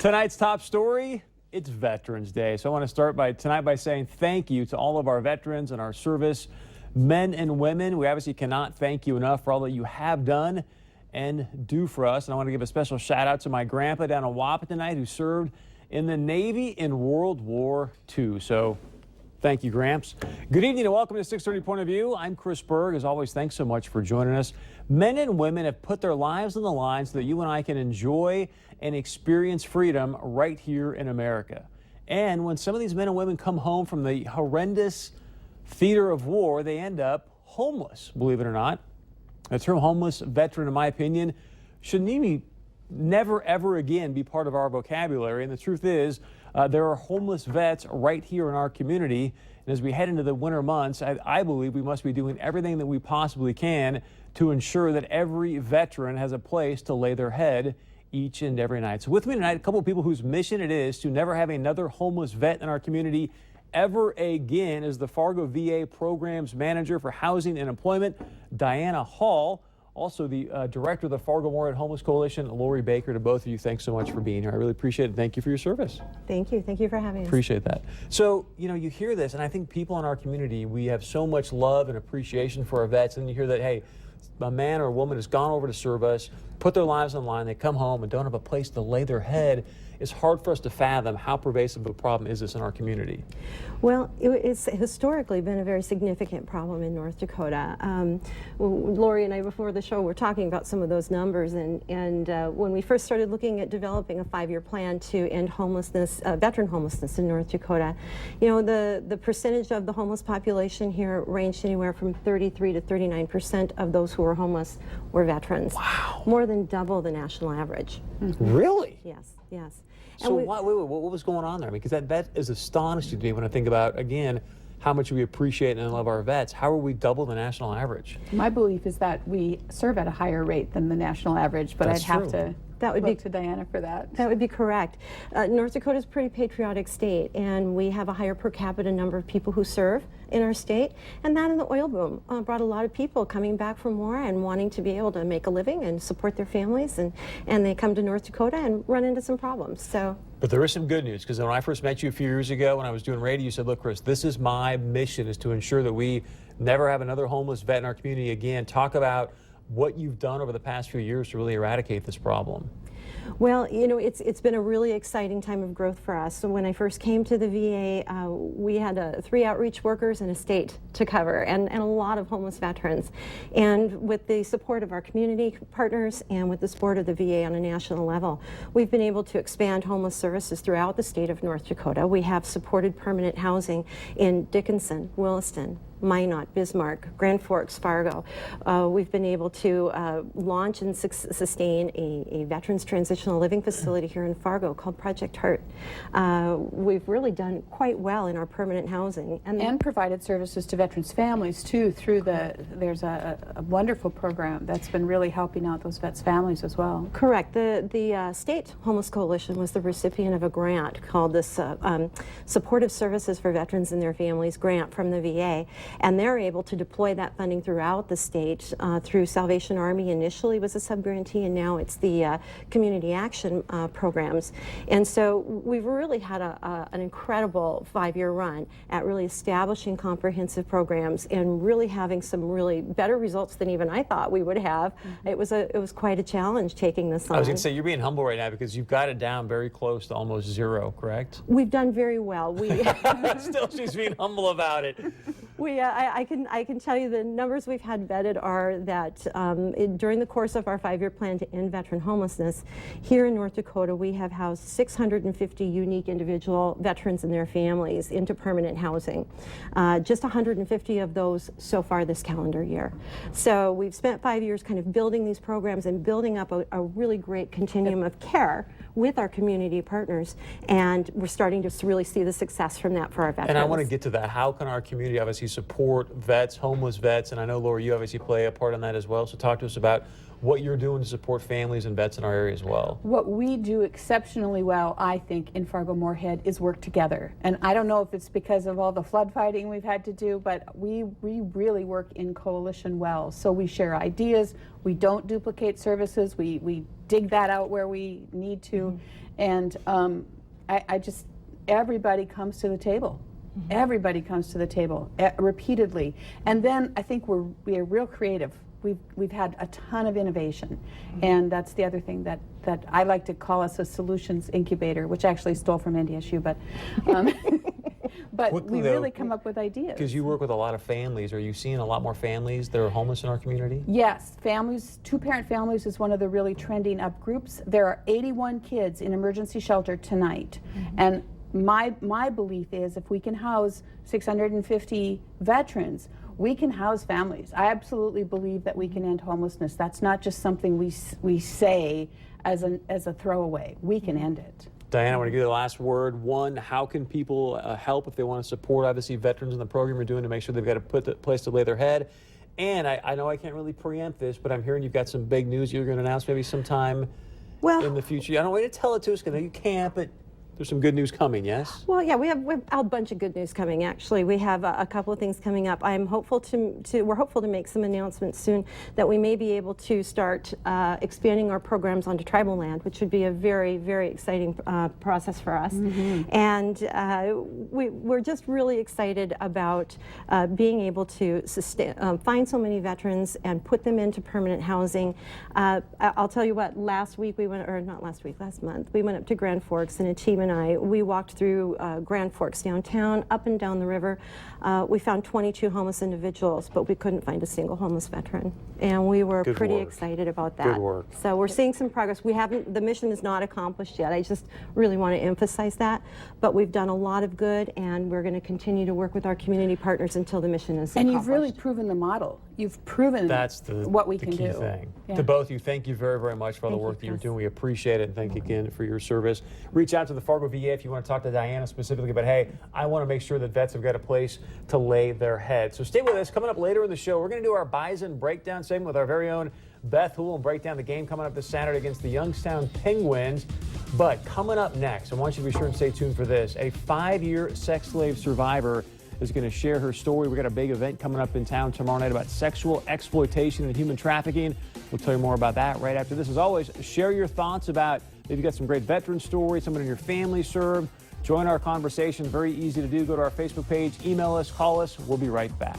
Tonight's top story, it's Veterans Day. So I want to start tonight by saying thank you to all of our veterans and our service men and women. We obviously cannot thank you enough for all that you have done and do for us. And I want to give a special shout out to my grandpa down in Wappa tonight who served in the Navy in World War II. So thank you, Gramps. Good evening and welcome to 630 Point of View. I'm Chris Berg. As always, thanks so much for joining us. Men and women have put their lives on the line so that you and I can enjoy and experience freedom right here in America. And when some of these men and women come home from the horrendous theater of war, they end up homeless, believe it or not. The term homeless veteran, in my opinion, should never ever again be part of our vocabulary. And the truth is, there are homeless vets right here in our community. And as we head into the winter months, I believe we must be doing everything that we possibly can to ensure that every veteran has a place to lay their head each and every night. So with me tonight, a couple of people whose mission it is to never have another homeless vet in our community ever again is the Fargo VA Programs Manager for Housing and Employment, Diana Hall. Also, the director of the Fargo Moorhead Homeless Coalition, Lori Baker. To both of you, thanks so much for being here. I really appreciate it. Thank you for your service. Thank you. Thank you for having us. Appreciate that. So, you hear this, and I think people in our community, we have so much love and appreciation for our vets, and you hear that, hey, a man or a woman has gone over to serve us, put their lives on the line, they come home and don't have a place to lay their head. It's hard for us to fathom how pervasive a problem is this in our community. Well, it's historically been a very significant problem in North Dakota. Lori and I, before the show, were talking about some of those numbers, and when we first started looking at developing a 5-year plan to end homelessness, veteran homelessness in North Dakota, the percentage of the homeless population here ranged anywhere from 33 to 39% of those who were homeless were veterans. Wow. More than double the national average. Mm-hmm. Really? Yes, yes. So what was going on there? Because that is astonishing to me when I think about, again, how much we appreciate and love our vets. How are we double the national average? My belief is that we serve at a higher rate than the national average, but I'd have to look to Diana for that. That would be correct. North Dakota is a pretty patriotic state, and we have a higher per capita number of people who serve in our state, and that in the oil boom brought a lot of people coming back from war and wanting to be able to make a living and support their families, and they come to North Dakota and run into some problems. So. But there is some good news, because when I first met you a few years ago when I was doing radio, you said, look, Chris, this is my mission, is to ensure that we never have another homeless vet in our community again. Talk about what you've done over the past few years to really eradicate this problem. Well, it's been a really exciting time of growth for us. So when I first came to the VA, we had 3 outreach workers and a state to cover, and a lot of homeless veterans. And with the support of our community partners and with the support of the VA on a national level, we've been able to expand homeless services throughout the state of North Dakota. We have supported permanent housing in Dickinson, Williston, Minot, Bismarck, Grand Forks, Fargo. We've been able to launch and sustain a veterans transitional living facility here in Fargo called Project Heart. We've really done quite well in our permanent housing. And provided services to veterans' families too through there's a wonderful program that's been really helping out those vets' families as well. Correct. The State Homeless Coalition was the recipient of a grant called this Supportive Services for Veterans and Their Families grant from the VA. And they're able to deploy that funding throughout the state through Salvation Army. Initially was a sub-grantee, and now it's the community action programs. And so we've really had an incredible 5-year run at really establishing comprehensive programs and really having some really better results than even I thought we would have. Mm-hmm. It was quite a challenge taking this on. I was going to say, you're being humble right now because you've got it down very close to almost zero, correct? We've done very well. Still, she's being humble about it. I can tell you the numbers we've had vetted are that during the course of our 5-year plan to end veteran homelessness, here in North Dakota we have housed 650 unique individual veterans and their families into permanent housing. Just 150 of those so far this calendar year. So we've spent 5 years kind of building these programs and building up a really great continuum of care with our community partners, and we're starting to really see the success from that for our veterans. And I want to get to that. How can our community obviously support vets, homeless vets, and I know, Laura, you obviously play a part in that as well, so talk to us about what you're doing to support families and vets in our area as well. What we do exceptionally well, I think, in Fargo Moorhead is work together. And I don't know if it's because of all the flood fighting we've had to do, but we really work in coalition well. So we share ideas, We don't duplicate services. We dig that out where we need to. And I just, everybody comes to the table. Everybody comes to the table repeatedly. And then I think we are real creative. We've had a ton of innovation, and that's the other thing that I like to call us a solutions incubator, which I actually stole from NDSU, but but Quickly, we really though, come up with ideas. Because you work with a lot of families, are you seeing a lot more families that are homeless in our community? Yes, families, two-parent families is one of the really trending up groups. There are 81 kids in emergency shelter tonight, and my belief is if we can house 650 veterans, we can house families. I absolutely believe that we can end homelessness. That's not just something we say as a throwaway. We can end it. Diana, I want to give you the last word. One, how can people help if they want to support, obviously, veterans in the program you're doing to make sure they've got a place to lay their head? And I know I can't really preempt this, but I'm hearing you've got some big news you're going to announce maybe sometime in the future. I don't want you to tell it to us because I know you can't, but there's some good news coming, yes? Well, yeah, we have a bunch of good news coming, actually. We have a couple of things coming up. I'm hopeful we're hopeful to make some announcements soon that we may be able to start expanding our programs onto tribal land, which would be a very, very exciting process for us. And we're just really excited about being able to find so many veterans and put them into permanent housing. I'll tell you what, last month, we went up to Grand Forks, and a team and we walked through Grand Forks downtown, up and down the river. We found 22 homeless individuals, but we couldn't find a single homeless veteran. And we were pretty excited about that. Good work. So we're seeing some progress. The mission is not accomplished yet. I just really want to emphasize that. But we've done a lot of good, and we're going to continue to work with our community partners until the mission is accomplished. And you've really proven the model. You've proven what we can do. That's the key thing. Yeah. To both of you, thank you very, very much for all the work that you're doing. We appreciate it, and thank you again for your service. Reach out to the Fargo VA if you want to talk to Diana specifically, but hey, I want to make sure that vets have got a place to lay their head. So stay with us. Coming up later in the show, we're going to do our Bison breakdown segment with our very own Beth, who will break down the game coming up this Saturday against the Youngstown Penguins. But coming up next, I want you to be sure and stay tuned for this. A 5-year sex slave survivor is going to share her story. We've got a big event coming up in town tomorrow night about sexual exploitation and human trafficking. We'll tell you more about that right after this. As always, share your thoughts about if you've got some great veteran stories, someone in your family served. Join our conversation. Very easy to do. Go to our Facebook page, email us, call us. We'll be right back.